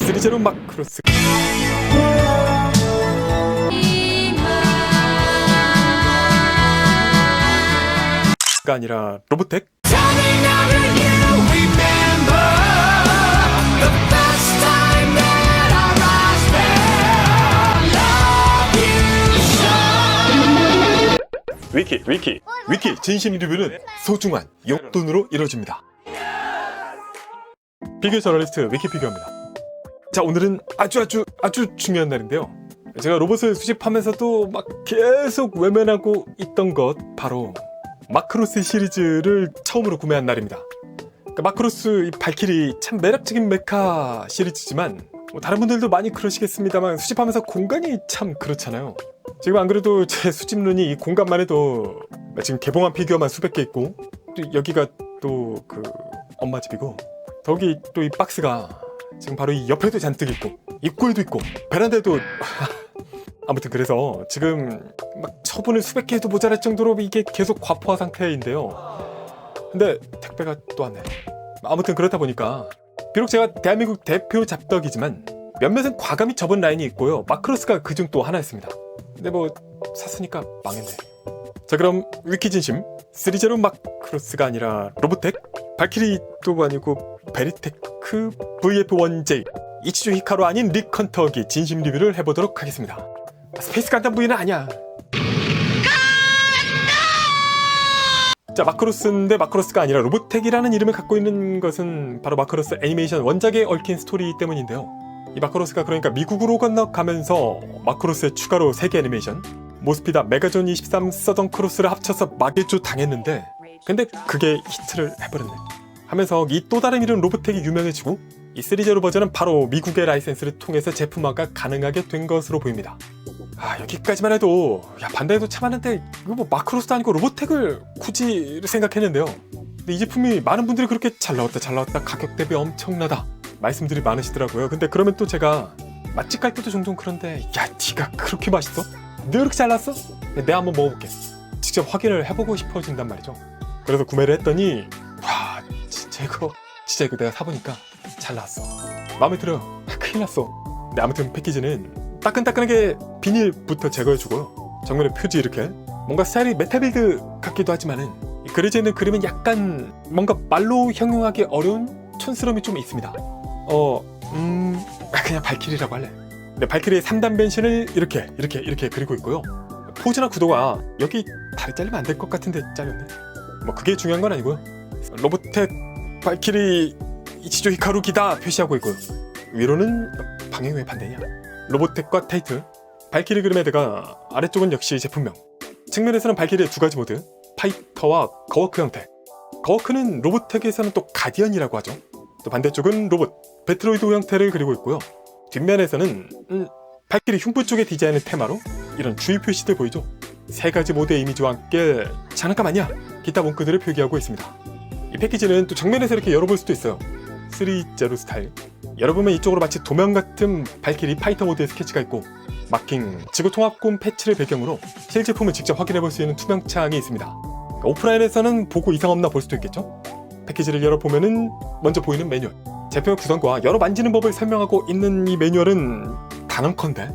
쓰리제로 마크로스가 아니라 로보텍. 위키 진심 리뷰는 소중한 용돈으로 이루어집니다. 피규어 저널리스트 위키피규어입니다. 자, 오늘은 아주 중요한 날인데요. 제가 로봇을 수집하면서도 막 계속 외면하고 있던 것, 바로 마크로스 시리즈를 처음으로 구매한 날입니다. 그러니까 마크로스 이 발키리 참 매력적인 메카 시리즈지만 다른 분들도 많이 그러시겠습니다만 수집하면서 공간이 참 그렇잖아요. 지금 안 그래도 제 수집룬이 이 공간만 해도 지금 개봉한 피규어만 수백 개 있고, 또 여기가 또 그 엄마 집이고, 더기 또 이 박스가 지금 바로 이 옆에도 잔뜩 있고 입구에도 있고 베란다에도 아무튼 그래서 지금 막 처분을 수백 개 해도 모자랄 정도로 이게 계속 과포화 상태인데요. 근데 택배가 또 왔네. 아무튼 그렇다 보니까 비록 제가 대한민국 대표 잡덕이지만 몇몇은 과감히 접은 라인이 있고요. 마크로스가 그중 또 하나였습니다. 근데 뭐 샀으니까 망했네. 자, 그럼 위키진심 쓰리제로 마크로스가 아니라 로보텍, 발키리도 아니고 베리테크 VF1J 이치조 히카루 아닌 리컨터기 진심 리뷰를 해보도록 하겠습니다. 스페이스 간담 V는 아니야. 자, 마크로스인데 마크로스가 아니라 로보텍이라는 이름을 갖고 있는 것은 바로 마크로스 애니메이션 원작에 얽힌 스토리 때문인데요. 이 마크로스가 그러니까 미국으로 건너가면서 마크로스의 추가로 세계 애니메이션 모스피다 메가존 23 서던 크로스를 합쳐서 마개조 당했는데, 근데 그게 히트를 해버렸네. 하면서 이 또 다른 이름 로보텍이 유명해지고 이 3제로 버전은 바로 미국의 라이센스를 통해서 제품화가 가능하게 된 것으로 보입니다. 여기까지만 해도 반대해도 참았는데 이거 뭐 마크로스도 아니고 로보텍을 굳이 생각했는데요. 근데 이 제품이 많은 분들이 그렇게 잘 나왔다 가격 대비 엄청나다 말씀들이 많으시더라고요. 근데 그러면 또 제가 맛집 갈 때도 종종 그런데, 야, 니가 그렇게 맛있어? 너 이렇게 잘났어? 내가 한번 먹어볼게. 직접 확인을 해보고 싶어진단 말이죠. 그래서 구매를 했더니 와, 진짜 이거 내가 사보니까 잘 나왔어. 마음에 들어요. 큰일 났어. 근데 아무튼 패키지는 따끈따끈하게 비닐부터 제거해주고요. 정면에 표지 이렇게 뭔가 스타일이 메타빌드 같기도 하지만은 그려져 있는 그림은 약간 뭔가 말로 형용하기 어려운 촌스러움이 좀 있습니다. 그냥 발키리라고 할래. 네, 발키리의 3단 변신을 이렇게 그리고 있고요. 포즈나 구도가 여기 다리 잘리면 안 될 것 같은데 잘렸네. 뭐 그게 중요한 건 아니고요. 로보텍 발키리 이치조 히카루 기다 표시하고 있고요. 위로는 방향이 왜 반대냐? 로보텍과 타이틀, 발키리 그림에다가 아래쪽은 역시 제품명. 측면에서는 발키리의 두 가지 모드, 파이터와 거워크 형태. 거워크는 로보텍에서는 또 가디언이라고 하죠. 또 반대쪽은 로봇, 배트로이드 형태를 그리고 있고요. 뒷면에서는 발키리 흉부 쪽의 디자인을 테마로 이런 주의 표시들 보이죠? 세 가지 모드의 이미지와 함께 장난감 아니야! 기타 문구들을 표기하고 있습니다. 이 패키지는 또 정면에서 이렇게 열어볼 수도 있어요. 3제로 스타일. 열어보면 이쪽으로 마치 도면 같은 발키리 파이터 모드의 스케치가 있고, 마킹, 지구통합군 패치를 배경으로 실제품을 직접 확인해볼 수 있는 투명창이 있습니다. 그러니까 오프라인에서는 보고 이상 없나 볼 수도 있겠죠? 패키지를 열어보면은 먼저 보이는 매뉴얼, 제품의 구성과 여러 만지는 법을 설명하고 있는 이 매뉴얼은 단언컨대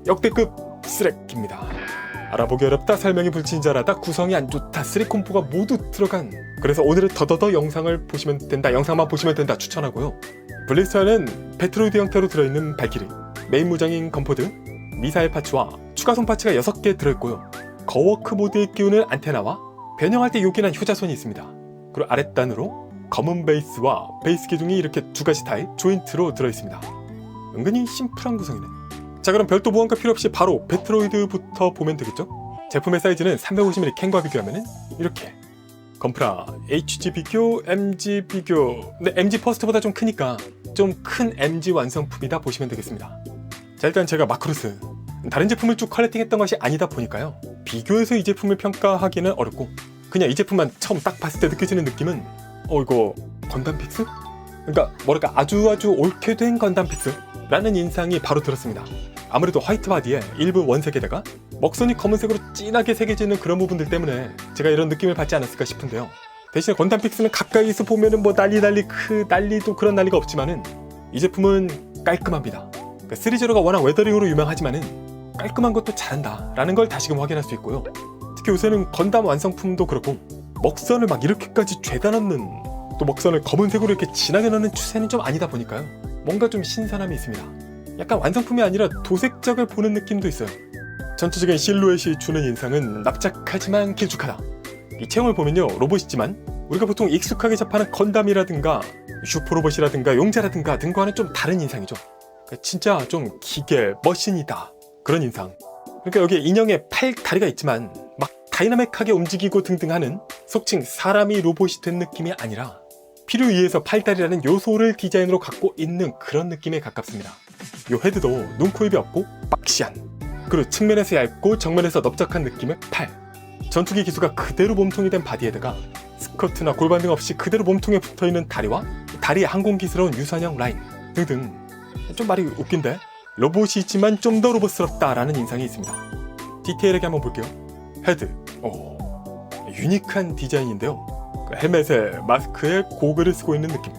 역대급 쓰레기입니다. 알아보기 어렵다, 설명이 불친절하다, 구성이 안 좋다, 쓰리콤보가 모두 들어간, 그래서 오늘은 더더더 영상을 보시면 된다, 영상만 보시면 된다 추천하고요. 블리스터에는 배트로이드 형태로 들어있는 발키리, 메인 무장인 건포드, 미사일 파츠와 추가손 파츠가 6개 들어있고요. 거워크 모드에 끼우는 안테나와 변형할 때 요긴한 효자손이 있습니다. 그리고 아랫단으로 검은 베이스와 베이스 기둥이 이렇게 두 가지 타입 조인트로 들어있습니다. 은근히 심플한 구성이네. 자, 그럼 별도 무언가 필요 없이 바로 배트로이드부터 보면 되겠죠? 제품의 사이즈는 350mm 캔과 비교하면 이렇게. 건프라 HG 비교, MG 비교. 근데 MG 퍼스트보다 좀 크니까 좀 큰 MG 완성품이다 보시면 되겠습니다. 자, 일단 제가 마크로스 다른 제품을 쭉 컬렉팅했던 것이 아니다 보니까요, 비교해서 이 제품을 평가하기는 어렵고, 그냥 이 제품만 처음 딱 봤을 때 느껴지는 느낌은 이거 건담 픽스? 그러니까 뭐랄까 아주 옳게 된 건담 픽스라는 인상이 바로 들었습니다. 아무래도 화이트 바디에 일부 원색에다가 먹선이 검은색으로 진하게 새겨지는 그런 부분들 때문에 제가 이런 느낌을 받지 않았을까 싶은데요. 대신에 건담 픽스는 가까이서 보면은 뭐 난리도 그런 난리가 없지만은 이 제품은 깔끔합니다. 그러니까 시리즈로가 워낙 웨더링으로 유명하지만은 깔끔한 것도 잘한다 라는 걸 다시금 확인할 수 있고요. 특히 요새는 건담 완성품도 그렇고 먹선을 막 이렇게까지 죄다 넣는, 또 먹선을 검은색으로 이렇게 진하게 넣는 추세는 좀 아니다 보니까요. 뭔가 좀 신선함이 있습니다. 약간 완성품이 아니라 도색적을 보는 느낌도 있어요. 전체적인 실루엣이 주는 인상은 납작하지만 길쭉하다. 이 체형을 보면요, 로봇이지만 우리가 보통 익숙하게 접하는 건담이라든가 슈퍼로봇이라든가 용자라든가 등과는 좀 다른 인상이죠. 그러니까 진짜 좀 기계, 머신이다 그런 인상. 그러니까 여기에 인형에 팔, 다리가 있지만 막 다이나믹하게 움직이고 등등 하는 속칭 사람이 로봇이 된 느낌이 아니라 필요 이해서 팔다리라는 요소를 디자인으로 갖고 있는 그런 느낌에 가깝습니다. 요 헤드도 눈, 코, 입이 없고 박시한, 그리고 측면에서 얇고 정면에서 넓적한 느낌의 팔, 전투기 기수가 그대로 몸통이 된 바디에다가 스커트나 골반 등 없이 그대로 몸통에 붙어있는 다리와 다리의 항공기스러운 유선형 라인 등등. 좀 말이 웃긴데 로봇이지만 좀 더 로봇스럽다라는 인상이 있습니다. 디테일하게 한번 볼게요. 헤드, 유니크한 디자인인데요. 헬멧에 마스크에 고글을 쓰고 있는 느낌.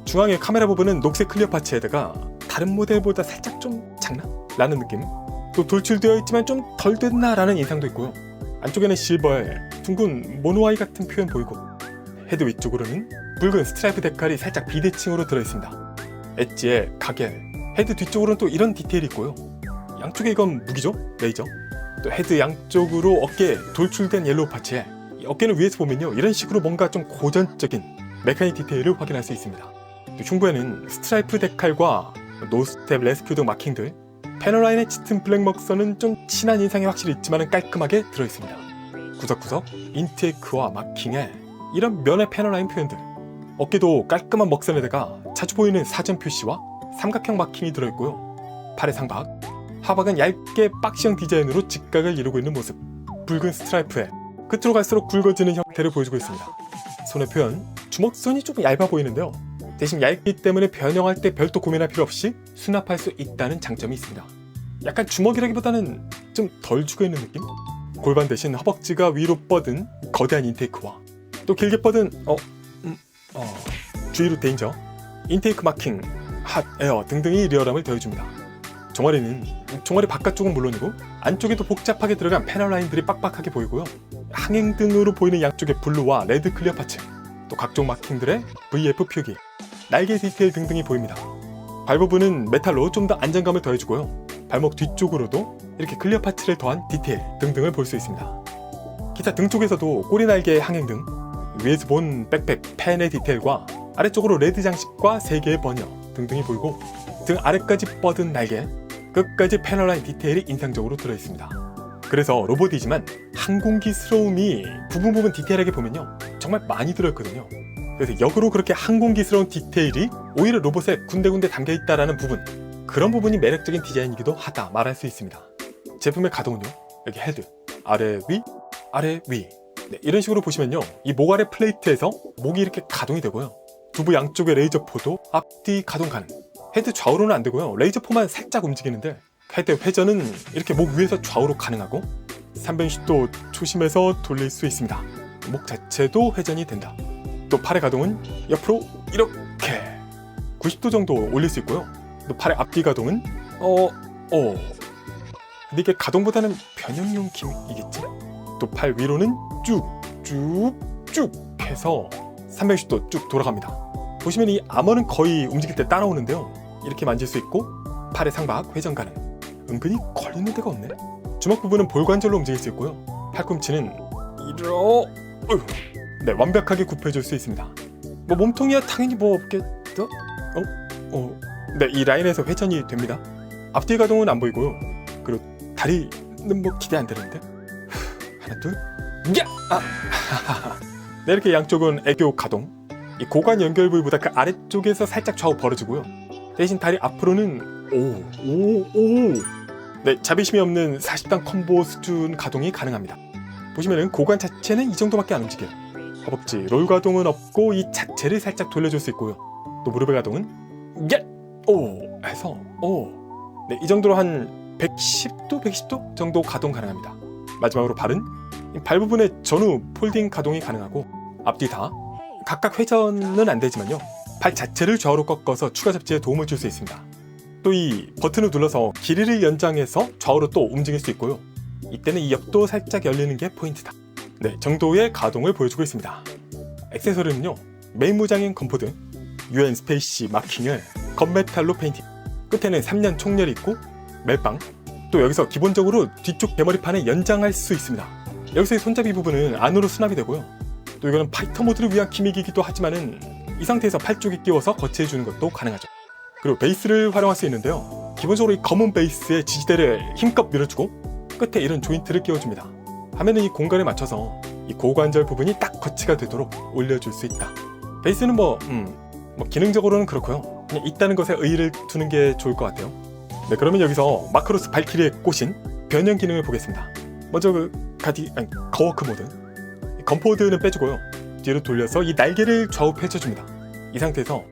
중앙의 카메라 부분은 녹색 클리어 파츠에다가 다른 모델보다 살짝 좀 작나? 라는 느낌. 또 돌출되어 있지만 좀 덜 됐나? 라는 인상도 있고요. 안쪽에는 실버에 둥근 모노아이 같은 표현 보이고, 헤드 위쪽으로는 붉은 스트라이프 데칼이 살짝 비대칭으로 들어있습니다. 엣지에 가겔, 헤드 뒤쪽으로는 또 이런 디테일이 있고요. 양쪽에 이건 무기죠? 레이저. 또 헤드 양쪽으로 어깨에 돌출된 옐로우 파츠에 어깨는 위에서 보면요, 이런 식으로 뭔가 좀 고전적인 메카닉 디테일을 확인할 수 있습니다. 또 흉부에는 스트라이프 데칼과 노스텝, 레스큐 등 마킹들, 패널라인의 짙은 블랙 먹선은 좀 진한 인상이 확실히 있지만 깔끔하게 들어있습니다. 구석구석 인테이크와 마킹에 이런 면의 패널라인 표현들, 어깨도 깔끔한 먹선에다가 자주 보이는 사전 표시와 삼각형 마킹이 들어있고요. 팔의 상박, 하박은 얇게 박시형 디자인으로 직각을 이루고 있는 모습, 붉은 스트라이프에 끝으로 갈수록 굵어지는 형태를 보여주고 있습니다. 손의 표현, 주먹선이 조금 얇아 보이는데요. 대신 얇기 때문에 변형할 때 별도 고민할 필요 없이 수납할 수 있다는 장점이 있습니다. 약간 주먹이라기보다는 좀 덜 죽어있는 느낌? 골반 대신 허벅지가 위로 뻗은 거대한 인테이크와 또 길게 뻗은 주위로 데인저, 인테이크 마킹, 핫, 에어 등등이 리얼함을 더해줍니다. 종아리 바깥쪽은 물론이고 안쪽에도 복잡하게 들어간 패널 라인들이 빡빡하게 보이고요. 항행등으로 보이는 양쪽의 블루와 레드 클리어 파츠, 또 각종 마킹들의 VF 표기, 날개 디테일 등등이 보입니다. 발 부분은 메탈로 좀 더 안정감을 더해주고요. 발목 뒤쪽으로도 이렇게 클리어 파츠를 더한 디테일 등등을 볼 수 있습니다. 기타 등 쪽에서도 꼬리 날개의 항행등, 위에서 본 백팩, 펜의 디테일과 아래쪽으로 레드 장식과 3개의 버녀 등등이 보이고, 등 아래까지 뻗은 날개, 끝까지 패널라인 디테일이 인상적으로 들어있습니다. 그래서 로봇이지만 항공기스러움이 부분 디테일하게 보면요, 정말 많이 들어있거든요. 그래서 역으로 그렇게 항공기스러운 디테일이 오히려 로봇에 군데군데 담겨있다라는 부분, 그런 부분이 매력적인 디자인이기도 하다 말할 수 있습니다. 제품의 가동은요, 여기 헤드, 아래 위, 아래 위, 네, 이런 식으로 보시면요, 이 목 아래 플레이트에서 목이 이렇게 가동이 되고요. 두부 양쪽의 레이저 포도 앞뒤 가동 가능. 헤드 좌우로는 안 되고요, 레이저 포만 살짝 움직이는데 헤드 회전은 이렇게 목 위에서 좌우로 가능하고 360도 조심해서 돌릴 수 있습니다. 목 자체도 회전이 된다. 또 팔의 가동은 옆으로 이렇게 90도 정도 올릴 수 있고요. 또 팔의 앞뒤 가동은 근데 이게 가동보다는 변형용 기믹이겠지? 또 팔 위로는 쭉 해서 360도 쭉 돌아갑니다. 보시면 이 아머는 거의 움직일 때 따라오는데요, 이렇게 만질 수 있고 팔의 상박 회전 가능. 은근히 걸리는 데가 없네. 주먹 부분은 볼 관절로 움직일 수 있고요. 팔꿈치는 네, 완벽하게 굽혀줄 수 있습니다. 뭐 몸통이야 당연히 뭐 없겠죠? 네, 이 라인에서 회전이 됩니다. 앞뒤 가동은 안 보이고요. 그리고 다리는 뭐 기대 안 되는데. 하나 둘, 야! 네, 이렇게 양쪽은 애교 가동. 이 고관 연결 부위보다 그 아래쪽에서 살짝 좌우 벌어지고요. 대신 다리 앞으로는 네, 자비심이 없는 40단 컴보 수준 가동이 가능합니다. 보시면은 고관 자체는 이 정도밖에 안 움직여요. 허벅지 롤 가동은 없고 이 자체를 살짝 돌려줄 수 있고요. 또 무릎의 가동은 해서 네, 이 정도로 한 110도 정도 가동 가능합니다. 마지막으로 발은 발 부분의 전후 폴딩 가동이 가능하고 앞뒤 다 각각 회전은 안 되지만요, 발 자체를 좌우로 꺾어서 추가 접지에 도움을 줄 수 있습니다. 또 이 버튼을 눌러서 길이를 연장해서 좌우로 또 움직일 수 있고요. 이때는 이 옆도 살짝 열리는 게 포인트다. 네, 정도의 가동을 보여주고 있습니다. 액세서리는요, 메인 무장인 건포드, UN 스페이시 마킹을 건메탈로 페인팅, 끝에는 3년 총열이 있고 멜빵, 또 여기서 기본적으로 뒤쪽 대머리판을 연장할 수 있습니다. 여기서의 손잡이 부분은 안으로 수납이 되고요. 또 이거는 파이터 모드를 위한 기믹이기도 하지만은 이 상태에서 팔 쪽에 끼워서 거치해주는 것도 가능하죠. 그리고 베이스를 활용할 수 있는데요, 기본적으로 이 검은 베이스에 지지대를 힘껏 밀어주고 끝에 이런 조인트를 끼워줍니다. 하면은 이 공간에 맞춰서 이 고관절 부분이 딱 거치가 되도록 올려줄 수 있다. 베이스는 뭐 기능적으로는 그렇고요, 그냥 있다는 것에 의의를 두는 게 좋을 것 같아요. 네, 그러면 여기서 마크로스 발키리에 꽂힌 변형 기능을 보겠습니다. 먼저 거워크 모드, 건포드는 빼주고요, 뒤로 돌려서 이 날개를 좌우 펼쳐줍니다. 이 상태에서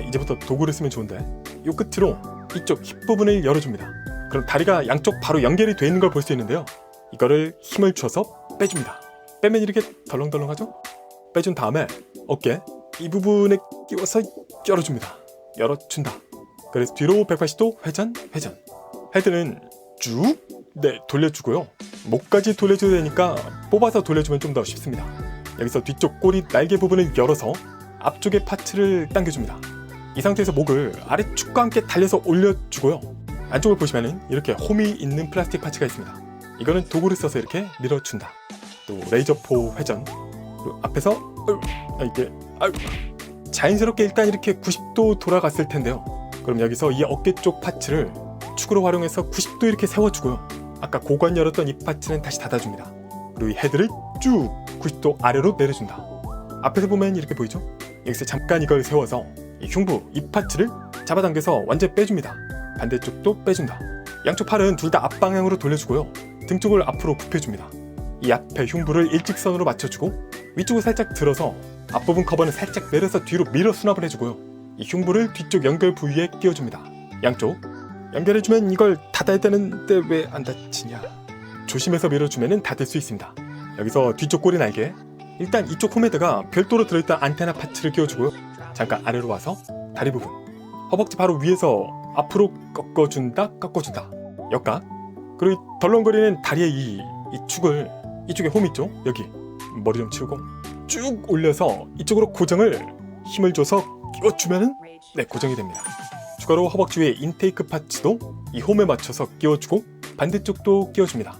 이제부터 도구를 쓰면 좋은데, 이 끝으로 이쪽 힙 부분을 열어줍니다. 그럼 다리가 양쪽 바로 연결이 되어 있는 걸 볼 수 있는데요, 이거를 힘을 줘서 빼줍니다. 빼면 이렇게 덜렁덜렁하죠? 빼준 다음에 어깨 이 부분에 끼워서 열어줍니다. 열어준다. 그래서 뒤로 180도 회전. 헤드는 쭉 돌려주고요, 목까지 돌려줘야 되니까 뽑아서 돌려주면 좀 더 쉽습니다. 여기서 뒤쪽 꼬리 날개 부분을 열어서 앞쪽의 파츠를 당겨줍니다. 이 상태에서 목을 아래축과 함께 달려서 올려주고요, 안쪽을 보시면은 이렇게 홈이 있는 플라스틱 파츠가 있습니다. 이거는 도구를 써서 이렇게 밀어준다. 또 레이저포 회전, 그리고 앞에서 자연스럽게 일단 이렇게 90도 돌아갔을 텐데요, 그럼 여기서 이 어깨 쪽 파츠를 축으로 활용해서 90도 이렇게 세워주고요, 아까 고관 열었던 이 파츠는 다시 닫아줍니다. 그리고 이 헤드를 쭉 90도 아래로 내려준다. 앞에서 보면 이렇게 보이죠? 여기서 잠깐 이걸 세워서 이 흉부, 이 파츠를 잡아당겨서 완전히 빼줍니다. 반대쪽도 빼준다. 양쪽 팔은 둘 다 앞방향으로 돌려주고요, 등 쪽을 앞으로 굽혀줍니다. 이 앞에 흉부를 일직선으로 맞춰주고 위쪽을 살짝 들어서 앞부분 커버는 살짝 내려서 뒤로 밀어 수납을 해주고요, 이 흉부를 뒤쪽 연결 부위에 끼워줍니다. 양쪽 연결해주면 이걸 닫아야 되는데 왜 안 닫히냐, 조심해서 밀어주면 닫을 수 있습니다. 여기서 뒤쪽 꼬리 날개, 일단 이쪽 홈헤드가 별도로 들어있던 안테나 파츠를 끼워주고요, 잠깐 아래로 와서 다리 부분, 허벅지 바로 위에서 앞으로 꺾어준다, 역각, 그리고 덜렁거리는 다리의 이 축을, 이쪽에 홈 있죠? 여기 머리 좀 치우고 쭉 올려서 이쪽으로 고정을 힘을 줘서 끼워주면은 고정이 됩니다. 추가로 허벅지 위에 인테이크 파츠도 이 홈에 맞춰서 끼워주고 반대쪽도 끼워줍니다.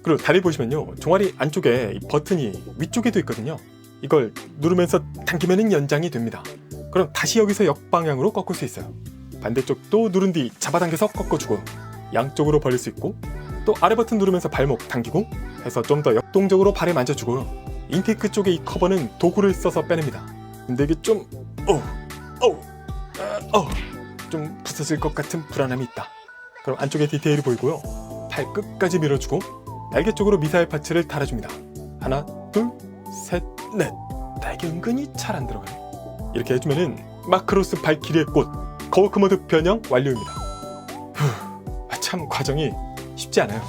그리고 다리 보시면요, 종아리 안쪽에 이 버튼이 위쪽에도 있거든요. 이걸 누르면서 당기면은 연장이 됩니다. 그럼 다시 여기서 역방향으로 꺾을 수 있어요. 반대쪽도 누른 뒤 잡아당겨서 꺾어주고 양쪽으로 벌릴 수 있고, 또 아래 버튼 누르면서 발목 당기고 해서 좀 더 역동적으로 발에 만져주고요, 인테이크 쪽에 이 커버는 도구를 써서 빼냅니다. 근데 이게 좀 좀 부서질 것 같은 불안함이 있다. 그럼 안쪽에 디테일이 보이고요, 팔 끝까지 밀어주고 날개 쪽으로 미사일 파츠를 달아줍니다. 하나, 둘, 셋, 넷. 날개 은근히 잘 안 들어가요. 이렇게 해주면은 마크로스 발키리의 꽃 거워크 모드 변형 완료입니다. 참 과정이 쉽지 않아요.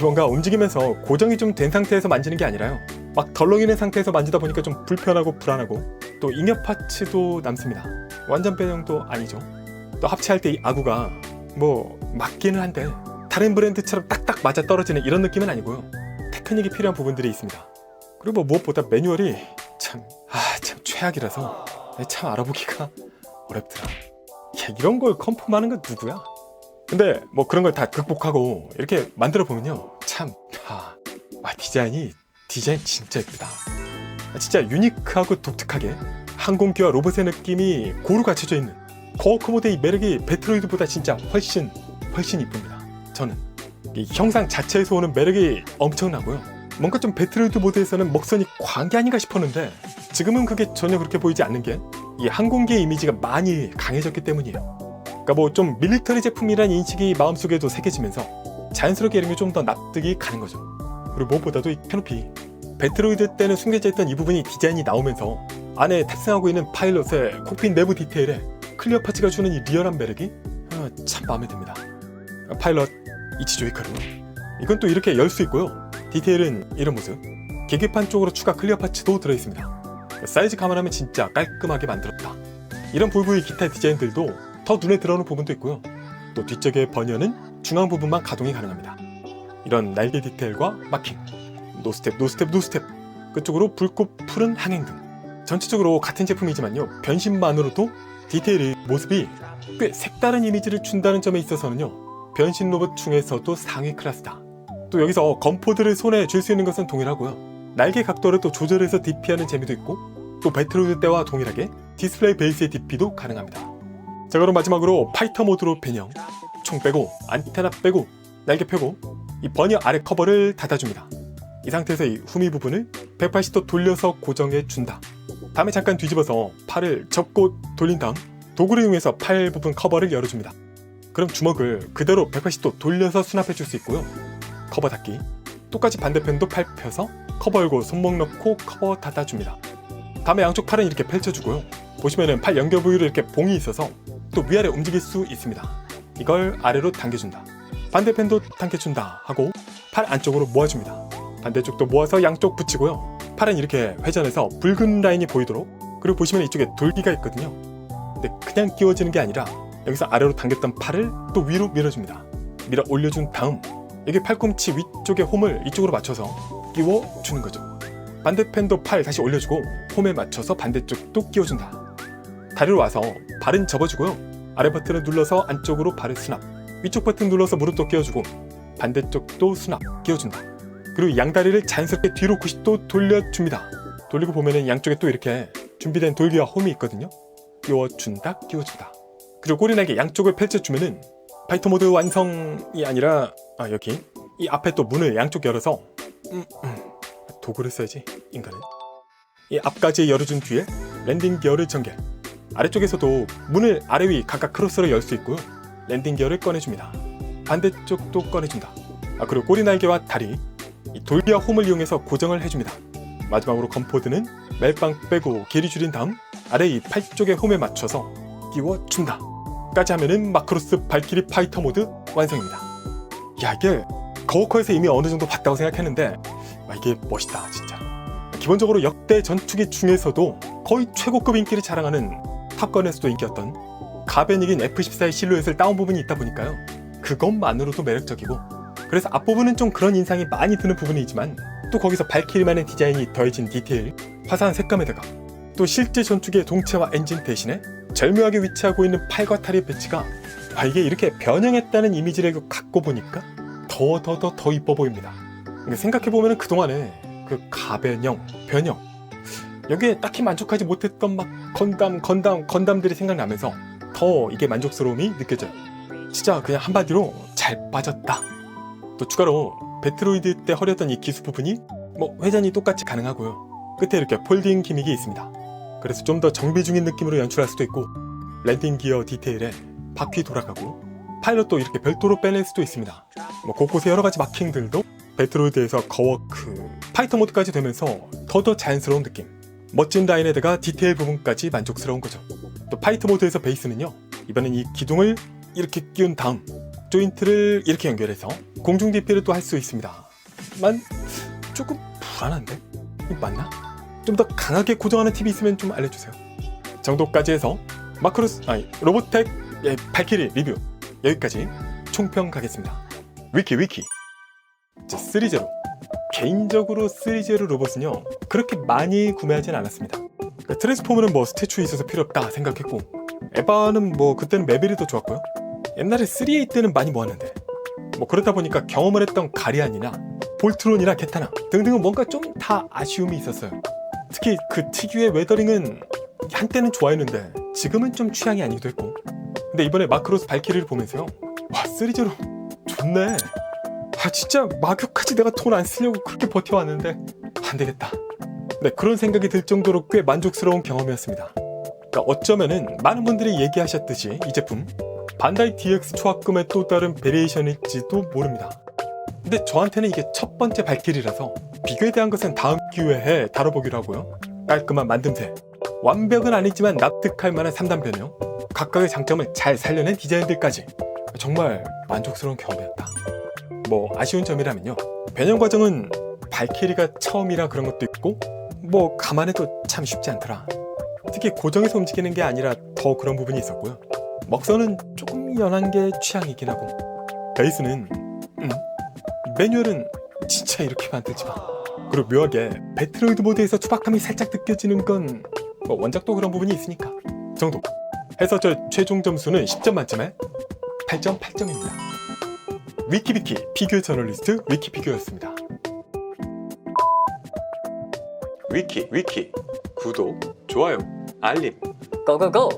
뭔가 움직이면서 고정이 좀 된 상태에서 만지는 게 아니라요, 막 덜렁이는 상태에서 만지다 보니까 좀 불편하고 불안하고, 또 잉여 파츠도 남습니다. 완전 변형도 아니죠. 또 합체할 때 이 아구가 맞기는 한데 다른 브랜드처럼 딱딱 맞아 떨어지는 이런 느낌은 아니고요, 테크닉이 필요한 부분들이 있습니다. 그리고 무엇보다 매뉴얼이 참 최악이라서 참 알아보기가 어렵더라. 이런 걸 컨펌하는 건 누구야? 근데 그런 걸 다 극복하고 이렇게 만들어 보면요, 참 디자인 진짜 예쁘다. 진짜 유니크하고 독특하게 항공기와 로봇의 느낌이 고루 갖춰져 있는 거워크 모드의 매력이 배트로이드보다 진짜 훨씬 이쁩니다. 저는 이 형상 자체에서 오는 매력이 엄청나고요, 뭔가 좀 배트로이드 모드에서는 먹선이 과한 게 아닌가 싶었는데 지금은 그게 전혀 그렇게 보이지 않는 게 이 항공기의 이미지가 많이 강해졌기 때문이에요. 그러니까 좀 밀리터리 제품이란 인식이 마음속에도 새겨지면서 자연스럽게 이런 게 좀 더 납득이 가는 거죠. 그리고 무엇보다도 이 캐노피, 배트로이드 때는 숨겨져 있던 이 부분이 디자인이 나오면서 안에 탑승하고 있는 파일럿의 콕핏 내부 디테일에 클리어 파츠가 주는 이 리얼한 매력이 참 마음에 듭니다. 파일럿 이치조 히카루, 이건 또 이렇게 열 수 있고요, 디테일은 이런 모습, 계기판 쪽으로 추가 클리어 파츠도 들어있습니다. 사이즈 감안하면 진짜 깔끔하게 만들었다. 이런 VV 기타 디자인들도 더 눈에 들어오는 부분도 있고요, 또 뒤쪽의 버니어는 중앙 부분만 가동이 가능합니다. 이런 날개 디테일과 마킹, 노스텝, 노스텝, 노스텝, 끝쪽으로 붉고 푸른 항행 등 전체적으로 같은 제품이지만요, 변신만으로도 디테일의 모습이 꽤 색다른 이미지를 준다는 점에 있어서는요, 변신 로봇 중에서도 상위 클래스다. 또 여기서 건포드를 손에 줄 수 있는 것은 동일하고요, 날개 각도를 또 조절해서 DP하는 재미도 있고, 또 배틀로드 때와 동일하게 디스플레이 베이스의 DP도 가능합니다. 자, 그럼 마지막으로 파이터 모드로 변형, 총 빼고 안테나 빼고 날개 펴고 이 버니어 아래 커버를 닫아줍니다. 이 상태에서 이 후미 부분을 180도 돌려서 고정해 준다. 다음에 잠깐 뒤집어서 팔을 접고 돌린 다음 도구를 이용해서 팔 부분 커버를 열어줍니다. 그럼 주먹을 그대로 180도 돌려서 수납해 줄 수 있고요. 커버 닫기, 똑같이 반대편도 팔 펴서 커버 열고 손목 넣고 커버 닫아줍니다. 다음에 양쪽 팔은 이렇게 펼쳐주고요. 보시면은 팔 연결 부위로 이렇게 봉이 있어서 또 위아래 움직일 수 있습니다. 이걸 아래로 당겨준다. 반대편도 당겨준다 하고 팔 안쪽으로 모아줍니다. 반대쪽도 모아서 양쪽 붙이고요. 팔은 이렇게 회전해서 붉은 라인이 보이도록, 그리고 보시면 이쪽에 돌기가 있거든요. 근데 그냥 끼워지는 게 아니라 여기서 아래로 당겼던 팔을 또 위로 밀어줍니다. 밀어 올려준 다음 여기 팔꿈치 위쪽에 홈을 이쪽으로 맞춰서 끼워주는 거죠. 반대편도 팔 다시 올려주고 홈에 맞춰서 반대쪽도 끼워준다. 다리로 와서 발은 접어주고요. 아래 버튼을 눌러서 안쪽으로 발을 수납, 위쪽 버튼 눌러서 무릎도 끼워주고 반대쪽도 수납, 끼워준다. 그리고 양다리를 자연스럽게 뒤로 90도 돌려줍니다. 돌리고 보면은 양쪽에 또 이렇게 준비된 돌기와 홈이 있거든요. 끼워준다, 끼워준다. 그리고 꼬리날개 양쪽을 펼쳐주면은 파이터 모드 완성이 아니라 여기 이 앞에 또 문을 양쪽 열어서 도구를 써야지 인간은. 이 앞까지 열어준 뒤에 랜딩 기어를 전개, 아래쪽에서도 문을 아래 위 각각 크로스로 열 수 있고요. 랜딩 기어를 꺼내줍니다. 반대쪽도 꺼내준다. 그리고 꼬리날개와 다리, 이 돌기와 홈을 이용해서 고정을 해줍니다. 마지막으로 건포드는 멜빵 빼고 길이 줄인 다음 아래 이 팔 쪽의 홈에 맞춰서 끼워준다. 까지 하면은 마크로스 발키리 파이터 모드 완성입니다. 야, 이게 거워커에서 이미 어느 정도 봤다고 생각했는데 이게 멋있다 진짜. 기본적으로 역대 전투기 중에서도 거의 최고급 인기를 자랑하는 탑건에서도 인기였던 가변이긴 F14의 실루엣을 따온 부분이 있다 보니까요, 그것만으로도 매력적이고, 그래서 앞부분은 좀 그런 인상이 많이 드는 부분이 있지만 또 거기서 발키리만의 디자인이 더해진 디테일, 화사한 색감에다가 또 실제 전투기의 동체와 엔진 대신에 절묘하게 위치하고 있는 팔과 다리 배치가 이게 이렇게 변형했다는 이미지를 갖고 보니까 더 이뻐 보입니다. 생각해보면 그동안에 그 가변형, 변형, 여기에 딱히 만족하지 못했던 막 건담들이 생각나면서 더 이게 만족스러움이 느껴져요. 진짜 그냥 한마디로 잘 빠졌다. 또 추가로 배트로이드 때 허렸던 이 기수 부분이 회전이 똑같이 가능하고요. 끝에 이렇게 폴딩 기믹이 있습니다. 그래서 좀 더 정비 중인 느낌으로 연출할 수도 있고, 랜딩 기어 디테일에 바퀴 돌아가고 파일럿도 이렇게 별도로 빼낼 수도 있습니다. 곳곳에 여러 가지 마킹들도 배트로이드에서 거워크, 파이터 모드까지 되면서 더 자연스러운 느낌, 멋진 라인에다가 디테일 부분까지 만족스러운 거죠. 또 파이터 모드에서 베이스는요, 이번엔 이 기둥을 이렇게 끼운 다음 조인트를 이렇게 연결해서 공중 DP를 또 할 수 있습니다. 만 조금 불안한데? 이거 맞나? 좀 더 강하게 고정하는 팁이 있으면 좀 알려주세요. 정도까지 해서 로보텍 발키리 리뷰 여기까지 총평 가겠습니다. 위키 3제로. 개인적으로 3제로 로봇은요 그렇게 많이 구매하진 않았습니다. 트랜스포머는 스태츄에 있어서 필요 없다 생각했고, 에바는 그때는 메벨이 더 좋았고요. 옛날에 3A 때는 많이 모았는데 그러다 보니까 경험을 했던 가리안이나 볼트론이나 게타나 등등은 뭔가 좀 다 아쉬움이 있었어요. 특히 그 특유의 웨더링은 한때는 좋아했는데 지금은 좀 취향이 아니기도 했고, 근데 이번에 마크로스 발키리를 보면서요, 와 3제로 좋네. 진짜 막역까지 내가 돈 안 쓰려고 그렇게 버텨왔는데 안되겠다. 네, 그런 생각이 들 정도로 꽤 만족스러운 경험이었습니다. 그러니까 어쩌면은 많은 분들이 얘기하셨듯이 이 제품 반다이 DX 초합금의 또 다른 베리에이션일지도 모릅니다. 근데 저한테는 이게 첫 번째 발키리라서 비교에 대한 것은 다음 기회에 다뤄보기로 하고요. 깔끔한 만듦새, 완벽은 아니지만 납득할 만한 3단 변형, 각각의 장점을 잘 살려낸 디자인들까지 정말 만족스러운 경험이었다. 아쉬운 점이라면요, 변형 과정은 발키리가 처음이라 그런 것도 있고 감안해도 참 쉽지 않더라. 특히 고정해서 움직이는 게 아니라 더 그런 부분이 있었고요. 먹선은 조금 연한 게 취향이긴 하고 베이스는 매뉴얼은 진짜 이렇게 만들지 마. 그리고 묘하게 배트로이드 모드에서 투박함이 살짝 느껴지는 건 뭐 원작도 그런 부분이 있으니까 정도 해서 저 최종 점수는 10점 만점에 8.8점입니다. 위키비키 피규어 저널리스트 위키피규어였습니다. 위키 구독 좋아요 알림 고고고!